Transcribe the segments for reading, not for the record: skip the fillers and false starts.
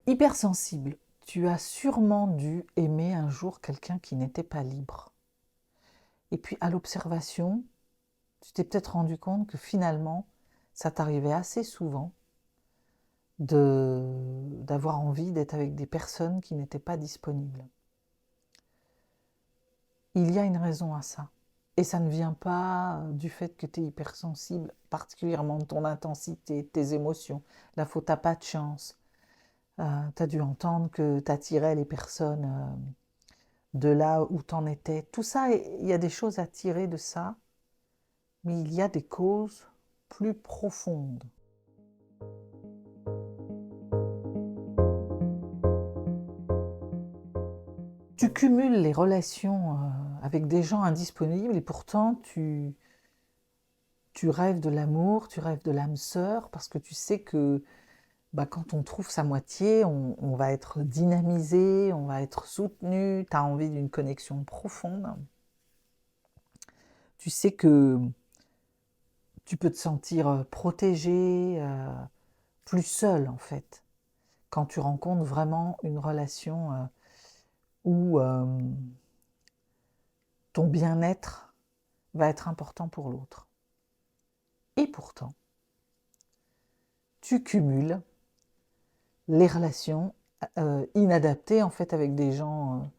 Hypersensible, tu as sûrement dû aimer un jour quelqu'un qui n'était pas libre. Et puis à l'observation, tu t'es peut-être rendu compte que finalement, ça t'arrivait assez souvent d'avoir envie d'être avec des personnes qui n'étaient pas disponibles. Il y a une raison à ça. Et ça ne vient pas du fait que tu es hypersensible, particulièrement de ton intensité, de tes émotions. La faute, t'as pas de chance. Tu as dû entendre que tu attirais les personnes de là où tu en étais. Tout ça, il y a des choses à tirer de ça, mais il y a des causes plus profondes. Tu cumules les relations avec des gens indisponibles et pourtant tu rêves de l'amour, tu rêves de l'âme sœur parce que tu sais que quand on trouve sa moitié, on va être dynamisé, on va être soutenu, tu as envie d'une connexion profonde. Tu sais que tu peux te sentir protégé, plus seul en fait, quand tu rencontres vraiment une relation où ton bien-être va être important pour l'autre. Et pourtant, tu cumules les relations inadaptées en fait avec des gens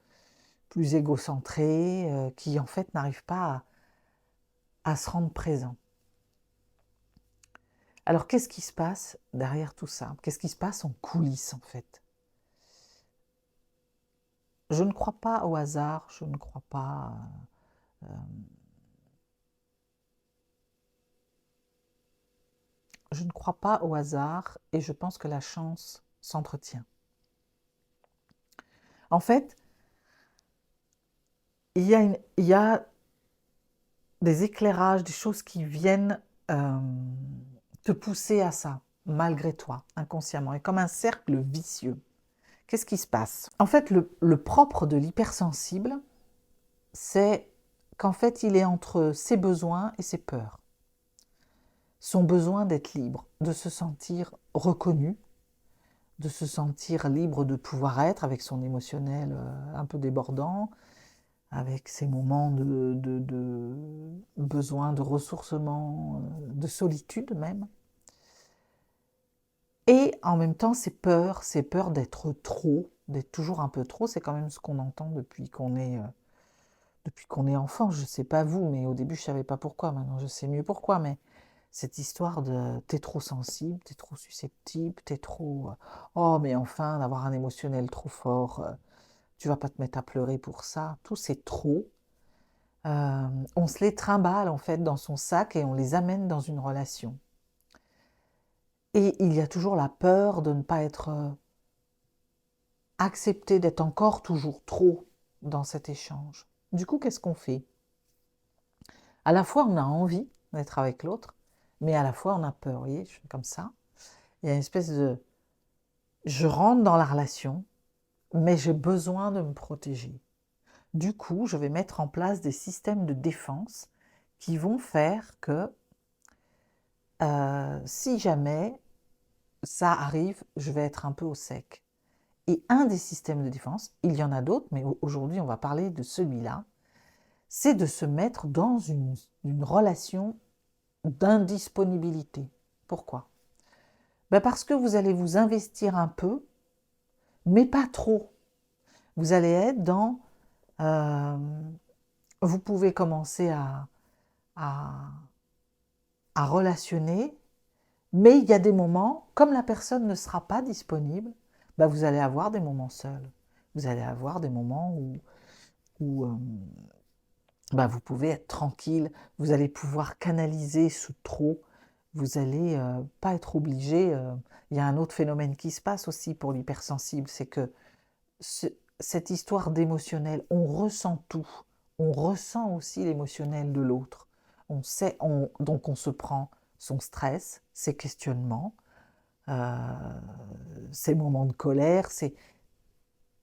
plus égocentrés qui en fait n'arrivent pas à se rendre présents. Alors qu'est-ce qui se passe derrière tout ça? Qu'est-ce qui se passe en coulisses en fait? Je ne crois pas au hasard, je ne crois pas je ne crois pas au hasard et je pense que la chance s'entretient. En fait, il y a des éclairages, des choses qui viennent te pousser à ça, malgré toi, inconsciemment, et comme un cercle vicieux. Qu'est-ce qui se passe? En fait, le propre de l'hypersensible, c'est qu'en fait, il est entre ses besoins et ses peurs. Son besoin d'être libre, de se sentir reconnu, de se sentir libre de pouvoir être avec son émotionnel un peu débordant, avec ses moments de besoin de ressourcement, de solitude même. Et en même temps, ces peurs d'être trop, d'être toujours un peu trop, c'est quand même ce qu'on entend depuis qu'on est enfant. Je ne sais pas vous, mais au début, je ne savais pas pourquoi. Maintenant, je sais mieux pourquoi. Mais cette histoire de t'es trop sensible, t'es trop susceptible, t'es trop... oh, mais enfin, d'avoir un émotionnel trop fort, tu vas pas te mettre à pleurer pour ça. Tout c'est trop. On se les trimballe en fait dans son sac et on les amène dans une relation. Et il y a toujours la peur de ne pas être accepté, d'être encore toujours trop dans cet échange. Du coup, qu'est-ce qu'on fait? À la fois, on a envie d'être avec l'autre, mais à la fois, on a peur. Vous voyez, je fais comme ça. Il y a une espèce de... Je rentre dans la relation, mais j'ai besoin de me protéger. Du coup, je vais mettre en place des systèmes de défense qui vont faire que si jamais ça arrive, je vais être un peu au sec. Et un des systèmes de défense, il y en a d'autres, mais aujourd'hui on va parler de celui-là, c'est de se mettre dans une relation d'indisponibilité. Pourquoi? Parce que vous allez vous investir un peu, mais pas trop. Vous allez être dans... euh, vous pouvez commencer à, à relationner, mais il y a des moments, comme la personne ne sera pas disponible, vous allez avoir des moments seuls. Vous allez avoir des moments où vous pouvez être tranquille, vous allez pouvoir canaliser ce trop, vous allez pas être obligé. Il y a un autre phénomène qui se passe aussi pour l'hypersensible, c'est que cette histoire d'émotionnel, on ressent tout. On ressent aussi l'émotionnel de l'autre. On sait, donc on se prend son stress, ses questionnements, ses moments de colère.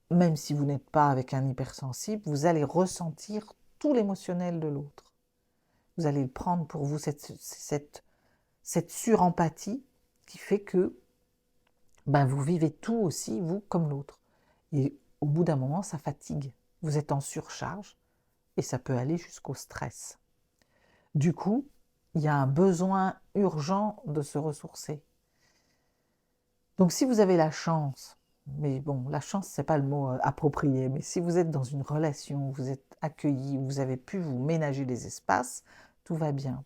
Même si vous n'êtes pas avec un hypersensible, vous allez ressentir tout l'émotionnel de l'autre. Vous allez le prendre pour vous, cette surempathie qui fait que ben vous vivez tout aussi, vous comme l'autre. Et au bout d'un moment, ça fatigue. Vous êtes en surcharge et ça peut aller jusqu'au stress. Du coup, il y a un besoin urgent de se ressourcer. Donc si vous avez la chance, mais bon, la chance, c'est pas le mot approprié, mais si vous êtes dans une relation, vous êtes accueilli, vous avez pu vous ménager des espaces, tout va bien.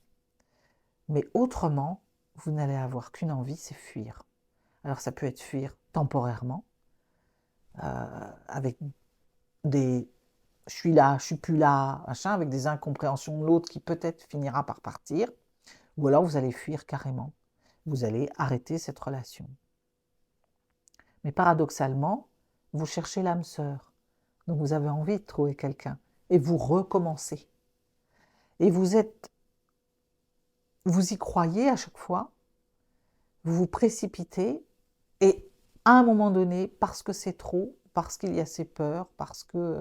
Mais autrement, vous n'allez avoir qu'une envie, c'est fuir. Alors ça peut être fuir temporairement, avec des je suis là, je suis plus là, machin, avec des incompréhensions de l'autre qui peut-être finira par partir, ou alors vous allez fuir carrément. Vous allez arrêter cette relation. Mais paradoxalement, vous cherchez l'âme sœur. Donc vous avez envie de trouver quelqu'un. Et vous recommencez. Et vous y croyez à chaque fois, vous vous précipitez, et à un moment donné, parce que c'est trop, parce qu'il y a ces peurs, parce que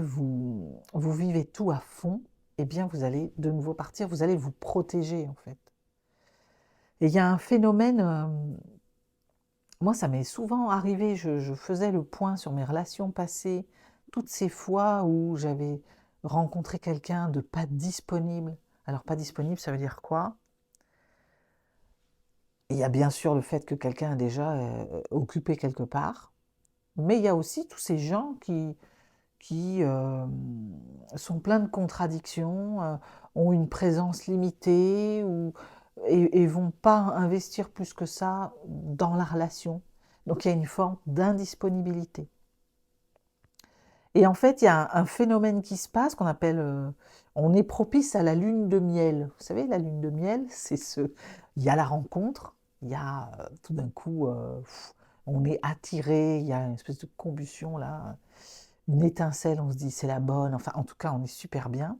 vous vivez tout à fond, eh bien vous allez de nouveau partir, vous allez vous protéger en fait. Et il y a un phénomène, moi ça m'est souvent arrivé, je faisais le point sur mes relations passées, toutes ces fois où j'avais rencontré quelqu'un de pas disponible. Alors pas disponible, ça veut dire quoi? Il y a bien sûr le fait que quelqu'un est déjà occupé quelque part, mais il y a aussi tous ces gens qui sont pleins de contradictions, ont une présence limitée et vont pas investir plus que ça dans la relation. Donc il y a une forme d'indisponibilité. Et en fait, il y a un phénomène qui se passe qu'on appelle, on est propice à la lune de miel. Vous savez, la lune de miel, il y a la rencontre, il y a tout d'un coup, on est attiré, il y a une espèce de combustion là, une étincelle, on se dit c'est la bonne, enfin en tout cas on est super bien.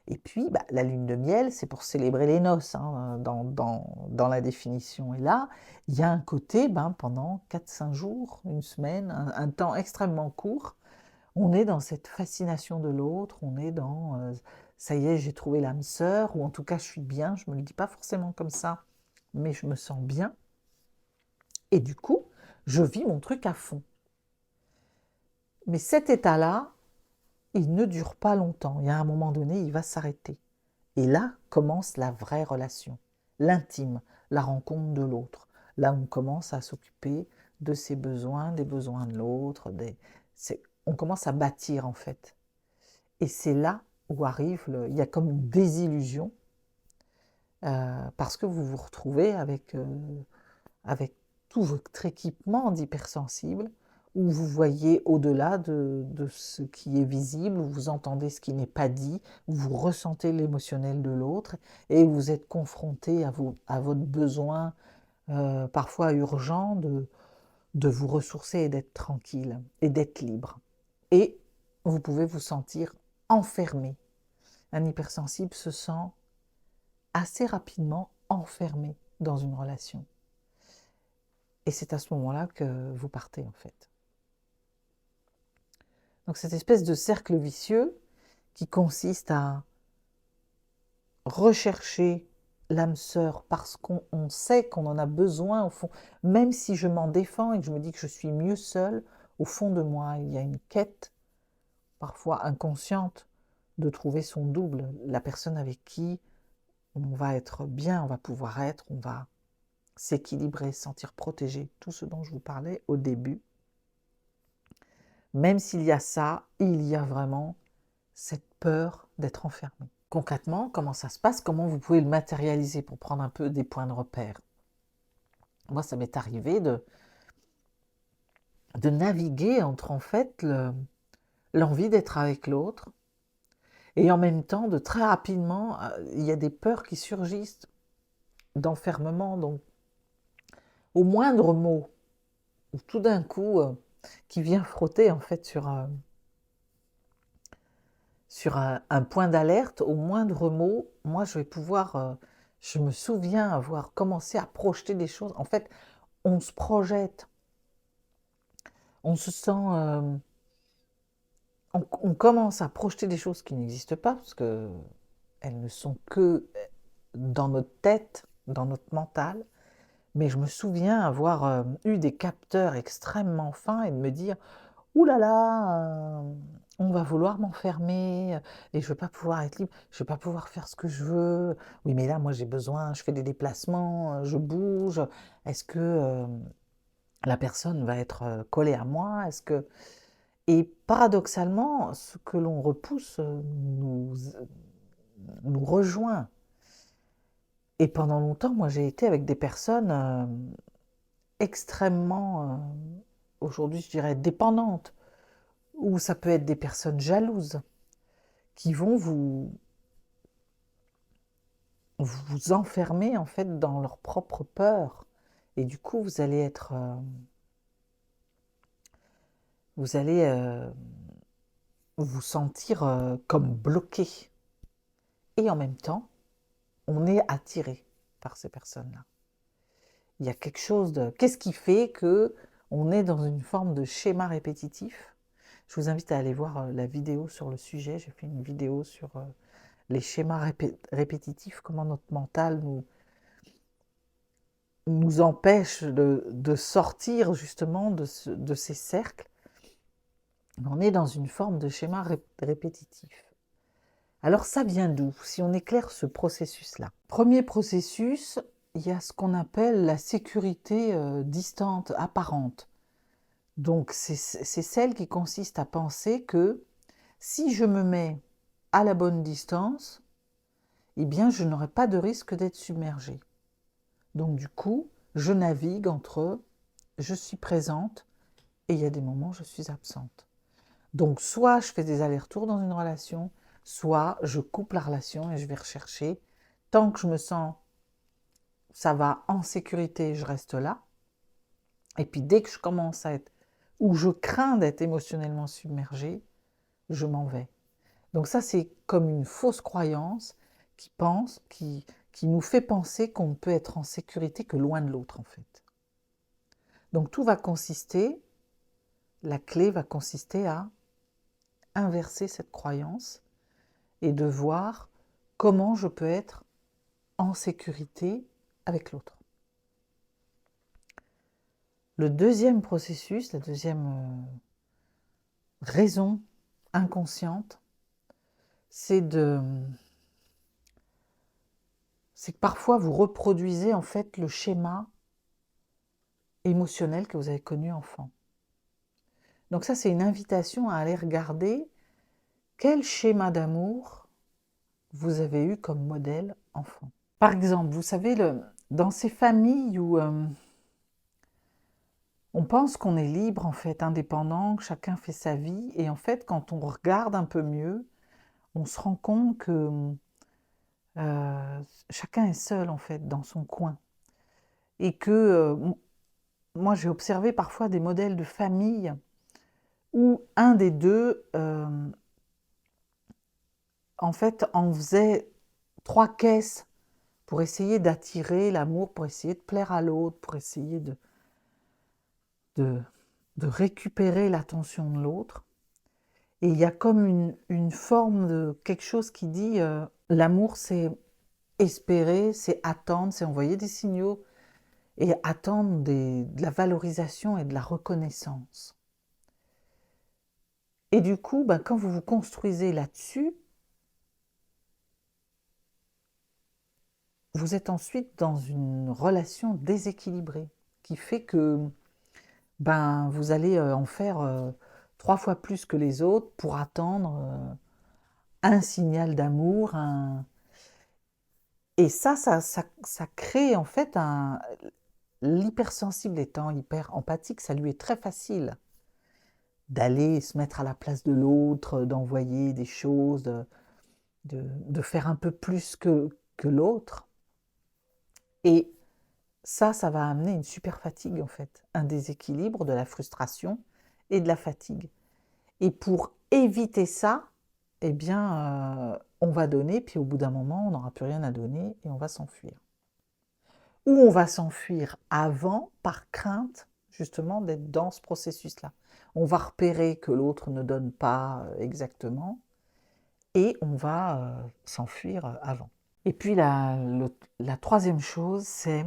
Et puis bah, la lune de miel, c'est pour célébrer les noces, hein, dans la définition. Et là, il y a un côté, ben, pendant 4-5 jours, une semaine, un temps extrêmement court, on est dans cette fascination de l'autre, on est dans ça y est, j'ai trouvé l'âme sœur, ou en tout cas je suis bien, je ne me le dis pas forcément comme ça, mais je me sens bien. Et du coup, je vis mon truc à fond. Mais cet état-là, il ne dure pas longtemps. Il y a un moment donné, il va s'arrêter. Et là commence la vraie relation, l'intime, la rencontre de l'autre. Là, on commence à s'occuper de ses besoins, des besoins de l'autre. On commence à bâtir en fait. Et c'est là où il y a comme une désillusion, parce que vous vous retrouvez avec tout votre équipement d'hypersensible, où vous voyez au-delà de ce qui est visible, où vous entendez ce qui n'est pas dit, où vous ressentez l'émotionnel de l'autre, et vous êtes confronté à votre besoin, parfois urgent, de vous ressourcer et d'être tranquille, et d'être libre. Et vous pouvez vous sentir enfermé. Un hypersensible se sent assez rapidement enfermé dans une relation. Et c'est à ce moment-là que vous partez en fait. Donc cette espèce de cercle vicieux qui consiste à rechercher l'âme sœur parce qu'on sait qu'on en a besoin au fond, même si je m'en défends et que je me dis que je suis mieux seule, au fond de moi, il y a une quête, parfois inconsciente, de trouver son double, la personne avec qui on va être bien, on va pouvoir être, on va s'équilibrer, se sentir protégé, tout ce dont je vous parlais au début. Même s'il y a ça, il y a vraiment cette peur d'être enfermé. Concrètement, comment ça se passe? Comment vous pouvez le matérialiser pour prendre un peu des points de repère? Moi, ça m'est arrivé de naviguer entre en fait l'envie d'être avec l'autre et en même temps de très rapidement, il y a des peurs qui surgissent d'enfermement. Donc, au moindre mot, ou tout d'un coup, qui vient frotter en fait sur un point d'alerte, au moindre mot, moi je vais pouvoir, je me souviens avoir commencé à projeter des choses. En fait, on se projette, on se sent, on commence à projeter des choses qui n'existent pas, parce que elles ne sont que dans notre tête, dans notre mental, Mais je me souviens avoir eu des capteurs extrêmement fins et de me dire, ouh là là, on va vouloir m'enfermer et je vais pas pouvoir être libre, je vais pas pouvoir faire ce que je veux. Oui, mais là, moi, j'ai besoin, je fais des déplacements, je bouge. Est-ce que la personne va être collée à moi? Est-ce que... Et paradoxalement, ce que l'on repousse nous rejoint. Et pendant longtemps, moi, j'ai été avec des personnes extrêmement, aujourd'hui, je dirais, dépendantes, ou ça peut être des personnes jalouses qui vont vous enfermer en fait dans leur propre peur. Et du coup, vous allez vous sentir comme bloqué. Et en même temps, on est attiré par ces personnes-là. Il y a quelque chose de... Qu'est-ce qui fait que on est dans une forme de schéma répétitif? Je vous invite à aller voir la vidéo sur le sujet. J'ai fait une vidéo sur les schémas répétitifs, comment notre mental nous empêche de sortir justement de ces cercles. On est dans une forme de schéma répétitif. Alors ça vient d'où? Si on éclaire ce processus-là. Premier processus, il y a ce qu'on appelle la sécurité distante, apparente. Donc c'est celle qui consiste à penser que si je me mets à la bonne distance, eh bien je n'aurai pas de risque d'être submergé. Donc du coup, je navigue entre je suis présente et il y a des moments où je suis absente. Donc soit je fais des allers-retours dans une relation, soit je coupe la relation et je vais rechercher. Tant que je me sens, ça va en sécurité, je reste là. Et puis dès que je commence à être, ou je crains d'être émotionnellement submergée, je m'en vais. Donc ça, c'est comme une fausse croyance qui nous fait penser qu'on ne peut être en sécurité que loin de l'autre, en fait. Donc tout va consister, la clé va consister à inverser cette croyance et de voir comment je peux être en sécurité avec l'autre. Le deuxième processus, la deuxième raison inconsciente, c'est que parfois vous reproduisez en fait le schéma émotionnel que vous avez connu enfant. Donc ça, c'est une invitation à aller regarder quel schéma d'amour vous avez eu comme modèle enfant. Par exemple, vous savez, dans ces familles où on pense qu'on est libre, en fait, indépendant, que chacun fait sa vie, et en fait, quand on regarde un peu mieux, on se rend compte que chacun est seul, en fait, dans son coin. Et que moi, j'ai observé parfois des modèles de famille où un des deux, en fait, en faisait 3 caisses pour essayer d'attirer l'amour, pour essayer de plaire à l'autre, pour essayer de, de récupérer l'attention de l'autre. Et il y a comme une forme de quelque chose qui dit l'amour, c'est espérer, c'est attendre, c'est envoyer des signaux et attendre de la valorisation et de la reconnaissance. Et du coup, ben, quand vous vous construisez là-dessus, vous êtes ensuite dans une relation déséquilibrée qui fait que ben, vous allez en faire 3 fois plus que les autres pour attendre un signal d'amour. Et ça crée en fait l'hypersensible étant hyper empathique, ça lui est très facile d'aller se mettre à la place de l'autre, d'envoyer des choses, de faire un peu plus que l'autre. Et ça va amener une super fatigue en fait, un déséquilibre, de la frustration et de la fatigue. Et pour éviter ça, eh bien, on va donner, puis au bout d'un moment, on n'aura plus rien à donner et on va s'enfuir. Ou on va s'enfuir avant par crainte justement d'être dans ce processus-là. On va repérer que l'autre ne donne pas exactement et on va s'enfuir avant. Et puis la troisième chose, c'est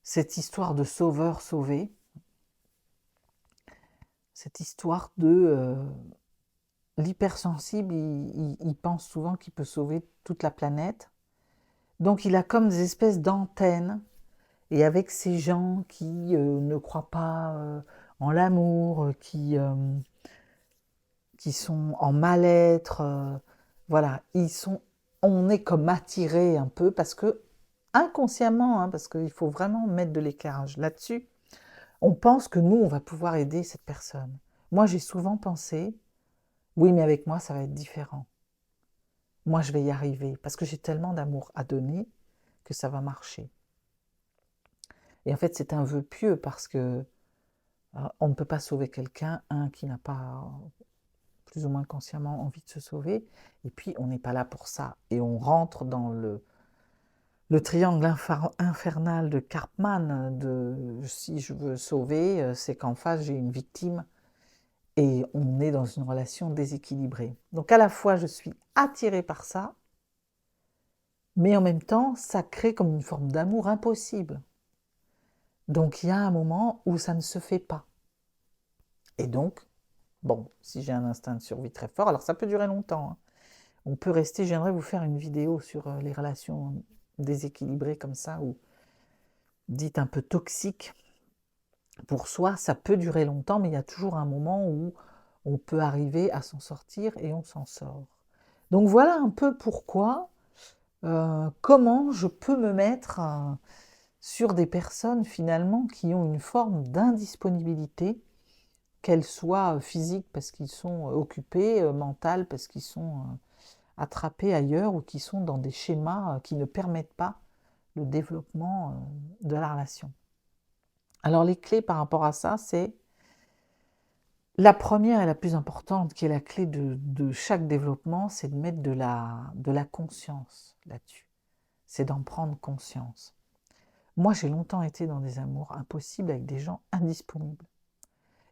cette histoire de sauveur-sauvé, cette histoire de l'hypersensible, il pense souvent qu'il peut sauver toute la planète. Donc il a comme des espèces d'antennes, et avec ces gens qui ne croient pas en l'amour, qui sont en mal-être, voilà, on est comme attirés un peu parce que, inconsciemment, hein, parce qu'il faut vraiment mettre de l'éclairage là-dessus, on pense que nous, on va pouvoir aider cette personne. Moi, j'ai souvent pensé, oui, mais avec moi, ça va être différent. Moi, je vais y arriver parce que j'ai tellement d'amour à donner que ça va marcher. Et en fait, c'est un vœu pieux parce que on ne peut pas sauver quelqu'un, qui n'a pas plus ou moins consciemment envie de se sauver, et puis on n'est pas là pour ça. Et on rentre dans le triangle infernal de Karpman, de si je veux sauver, c'est qu'en face j'ai une victime, et on est dans une relation déséquilibrée. Donc à la fois je suis attirée par ça, mais en même temps ça crée comme une forme d'amour impossible. Donc il y a un moment où ça ne se fait pas. Et donc, bon, si j'ai un instinct de survie très fort, alors ça peut durer longtemps, hein. On peut rester, j'aimerais vous faire une vidéo sur les relations déséquilibrées comme ça, ou dites un peu toxiques pour soi. Ça peut durer longtemps, mais il y a toujours un moment où on peut arriver à s'en sortir, et on s'en sort. Donc voilà un peu pourquoi, comment je peux me mettre sur des personnes finalement qui ont une forme d'indisponibilité, qu'elle soit physique parce qu'ils sont occupés, mentale parce qu'ils sont attrapés ailleurs, ou qui sont dans des schémas qui ne permettent pas le développement de la relation. Alors les clés par rapport à ça, c'est la première et la plus importante, qui est la clé de chaque développement, c'est de mettre de la conscience là-dessus. C'est d'en prendre conscience. Moi, j'ai longtemps été dans des amours impossibles avec des gens indisponibles.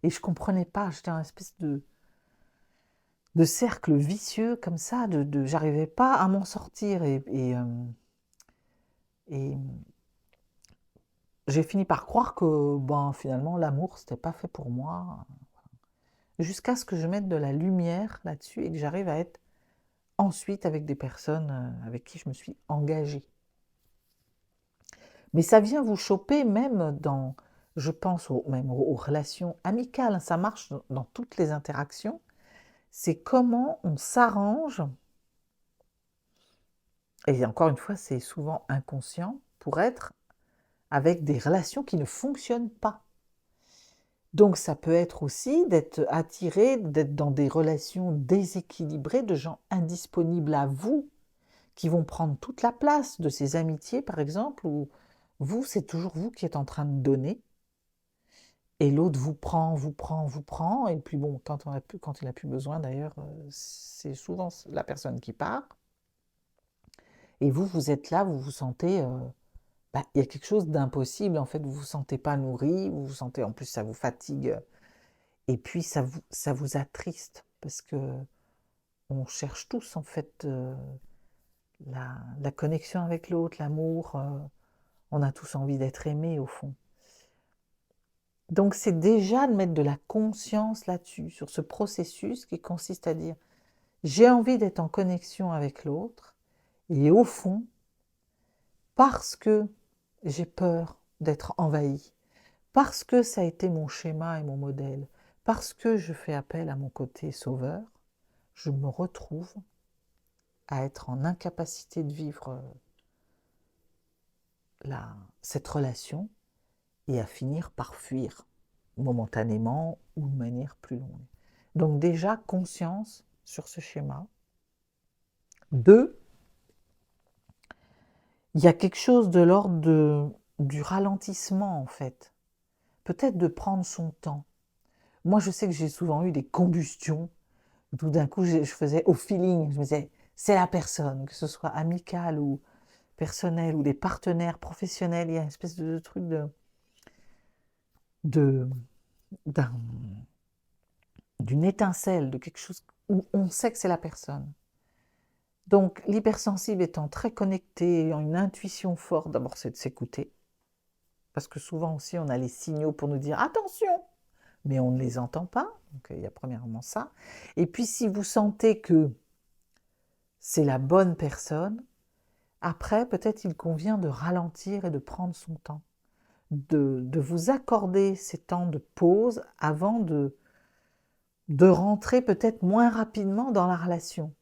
Et je ne comprenais pas, j'étais dans une espèce de cercle vicieux comme ça, j'arrivais pas à m'en sortir. Et j'ai fini par croire que finalement l'amour c'était pas fait pour moi, jusqu'à ce que je mette de la lumière là-dessus et que j'arrive à être ensuite avec des personnes avec qui je me suis engagée. Mais ça vient vous choper même dans, je pense même aux relations amicales, ça marche dans toutes les interactions, c'est comment on s'arrange, et encore une fois c'est souvent inconscient, pour être avec des relations qui ne fonctionnent pas. Donc ça peut être aussi d'être attiré, d'être dans des relations déséquilibrées, de gens indisponibles à vous, qui vont prendre toute la place, de ces amitiés par exemple, où vous, c'est toujours vous qui êtes en train de donner, et l'autre vous prend, vous prend, vous prend, et puis bon, quand il n'a plus besoin d'ailleurs, c'est souvent la personne qui part, et vous, vous êtes là, vous vous sentez... il y a quelque chose d'impossible, en fait, vous ne vous sentez pas nourri, vous vous sentez, en plus ça vous fatigue, et puis ça vous attriste, parce que on cherche tous en fait la connexion avec l'autre, l'amour, on a tous envie d'être aimés au fond. Donc c'est déjà de mettre de la conscience là-dessus, sur ce processus qui consiste à dire j'ai envie d'être en connexion avec l'autre, et au fond, parce que j'ai peur d'être envahi, parce que ça a été mon schéma et mon modèle, parce que je fais appel à mon côté sauveur, je me retrouve à être en incapacité de vivre cette relation, et à finir par fuir, momentanément ou de manière plus longue. Donc déjà, conscience sur ce schéma. 2, il y a quelque chose de l'ordre du ralentissement en fait. Peut-être de prendre son temps. Moi, je sais que j'ai souvent eu des combustions. Tout d'un coup, je faisais au feeling. Je me disais, c'est la personne, que ce soit amical ou personnel, ou des partenaires professionnels. Il y a une espèce de truc de, d'une étincelle, de quelque chose où on sait que c'est la personne. Donc l'hypersensible étant très connecté, ayant une intuition forte, d'abord c'est de s'écouter. parce que souvent aussi on a les signaux pour nous dire attention, mais on ne les entend pas. Donc il y a premièrement ça. Et puis si vous sentez que c'est la bonne personne, après peut-être il convient de ralentir et de prendre son temps, de vous accorder ces temps de pause avant de rentrer peut-être moins rapidement dans la relation,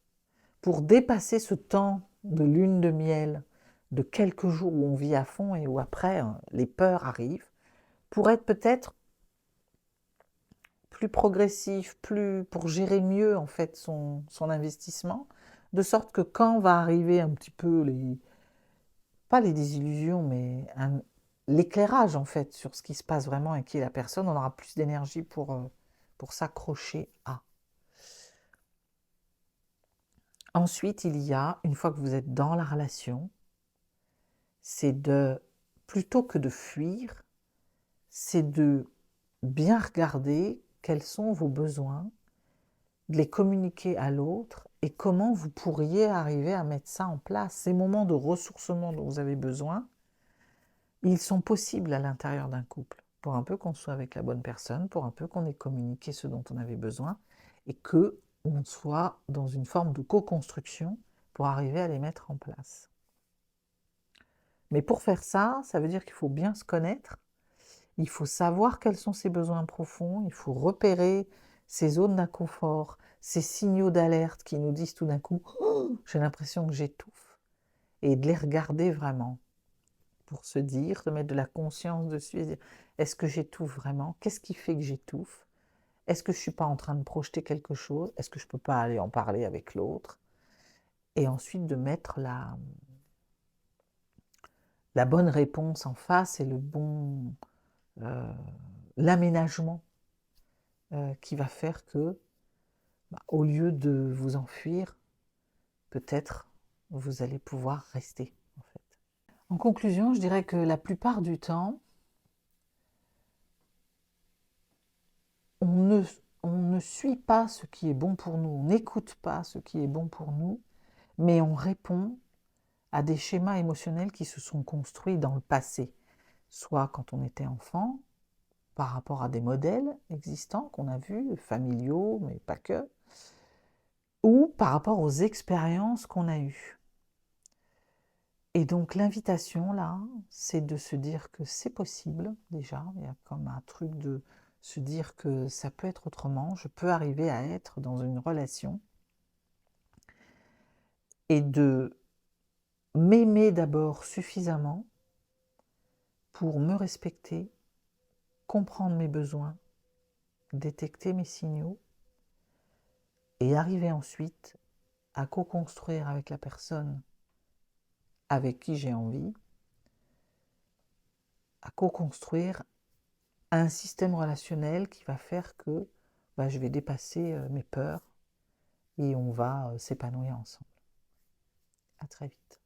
pour dépasser ce temps de lune de miel, de quelques jours où on vit à fond et où après les peurs arrivent, pour être peut-être plus progressif, plus pour gérer mieux en fait son investissement, de sorte que quand va arriver un petit peu pas les désillusions, mais l'éclairage en fait sur ce qui se passe vraiment et qui est la personne, on aura plus d'énergie pour s'accrocher à. Ensuite, il y a, une fois que vous êtes dans la relation, c'est plutôt que de fuir, c'est de bien regarder quels sont vos besoins, de les communiquer à l'autre et comment vous pourriez arriver à mettre ça en place. Ces moments de ressourcement dont vous avez besoin, ils sont possibles à l'intérieur d'un couple, pour un peu qu'on soit avec la bonne personne, pour un peu qu'on ait communiqué ce dont on avait besoin et qu'on soit dans une forme de co-construction pour arriver à les mettre en place. Mais pour faire ça, ça veut dire qu'il faut bien se connaître, il faut savoir quels sont ses besoins profonds, il faut repérer ces zones d'inconfort, ces signaux d'alerte qui nous disent tout d'un coup oh, « j'ai l'impression que j'étouffe » et de les regarder vraiment pour se dire, de mettre de la conscience dessus et dire « est-ce que j'étouffe vraiment? Qu'est-ce qui fait que j'étouffe? Est-ce que je ne suis pas en train de projeter quelque chose? Est-ce que je ne peux pas aller en parler avec l'autre ?» Et ensuite de mettre la bonne réponse en face et l'aménagement qui va faire que, au lieu de vous enfuir, peut-être vous allez pouvoir rester. En fait. En conclusion, je dirais que la plupart du temps, on ne suit pas ce qui est bon pour nous, on n'écoute pas ce qui est bon pour nous, mais on répond à des schémas émotionnels qui se sont construits dans le passé, soit quand on était enfant, par rapport à des modèles existants qu'on a vus, familiaux, mais pas que, ou par rapport aux expériences qu'on a eues. Et donc l'invitation là, c'est de se dire que c'est possible déjà, il y a comme un truc de se dire que ça peut être autrement, je peux arriver à être dans une relation et de m'aimer d'abord suffisamment pour me respecter, comprendre mes besoins, détecter mes signaux et arriver ensuite à co-construire avec la personne avec qui j'ai envie, à co-construire un système relationnel qui va faire que je vais dépasser mes peurs et on va s'épanouir ensemble. À très vite.